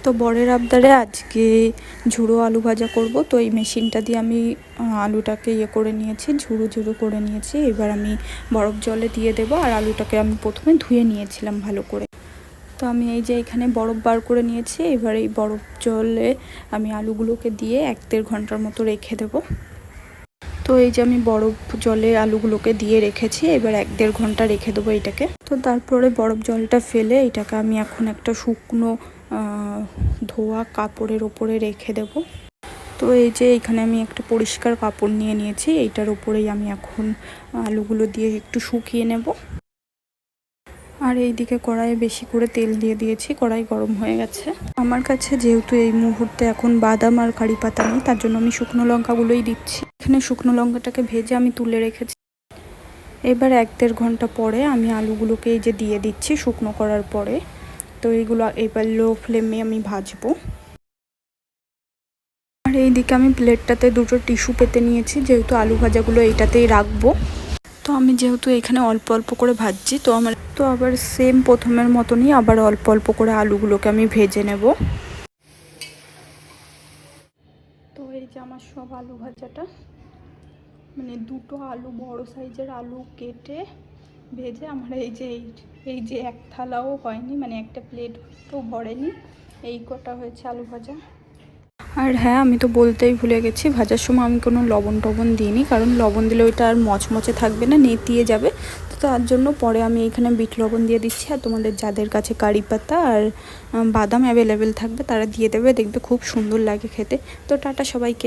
তো বরের আবদারে আজকে ঝুড়ো আলু ভাজা করব। তো এই মেশিনটা দিয়ে আমি আলুটাকে করে নিয়েছি, ঝুড়ো ঝুড়ো করে নিয়েছি। এবার আমি বরফ জলে দিয়ে দেবো। আর আলুটাকে আমি প্রথমে ধুয়ে নিয়েছিলাম ভালো করে। তো আমি এই যে এখানে বরফ বার করে নিয়েছি। এবার এই বরফ জলে আমি আলুগুলোকে দিয়ে 1-1.5 ঘন্টার মতো রেখে দেবো। তো এই যে আমি বরফ জলে আলুগুলোকে দিয়ে রেখেছি, এবার 1-1.5 ঘন্টা রেখে দেবো এটাকে। তো তারপরে বরফ জলটা ফেলে এটাকে আমি এখন একটা শুকনো ধোয়া কাপড়ের ওপরে রেখে দেব। তো এই যে এখানে আমি একটা পরিষ্কার কাপড় নিয়ে নিয়েছি, এইটার উপরেই আমি এখন আলুগুলো দিয়ে একটু শুকিয়ে নেব। আর এইদিকে কড়াইয়ে বেশি করে তেল দিয়ে দিয়েছি, কড়াই গরম হয়ে গেছে। আমার কাছে যেহেতু এই মুহূর্তে এখন বাদাম আর কারি পাতা নেই, তার জন্য আমি শুকনো লঙ্কাগুলোই দিচ্ছি। এখানে শুকনো লঙ্কাটাকে ভেজে আমি তুলে রেখেছি। এবার 1-1.5 ঘন্টা পরে আমি আলুগুলোকে এই যে দিয়ে দিচ্ছি শুকনো করার পরে। তো এইগুলো এবার লো ফ্লেমে আমি ভাজবো। আর এইদিকে আমি প্লেটটাতে 2টো টিস্যু পেতে নিয়েছি, যেহেতু আলু ভাজাগুলো এইটাতেই রাখবো। তো আমি যেহেতু এখানে অল্প অল্প করে ভাজছি, তো আবার সেম প্রথমের মতনই আবার অল্প অল্প করে আলুগুলোকে আমি ভেজে নেব। তো এই যে আমার সব আলু ভাজাটা, মানে 2টো আলু বড় সাইজের আলু কেটে ভেজে আমার এই যে এক থালাও হয়নি, মানে একটা প্লেটও ভরেনি, এই কটা হয়েছে আলু ভাজা। আর হ্যাঁ, আমি তো বলতেই ভুলে গেছি, ভাজার সময় আমি কোনো লবণ টবণ দিইনি, কারণ লবণ দিলে ওইটা আর মচমচে থাকবে না, নেতিয়ে যাবে। তো তার জন্য পরে আমি এখানে বিট লবণ দিয়ে দিচ্ছি। আর তোমাদের যাদের কাছে কারি পাতা আর বাদাম অ্যাভেলেবেল থাকবে তারা দিয়ে দেবে, দেখবে খুব সুন্দর লাগে খেতে। তো টাটা সবাইকে।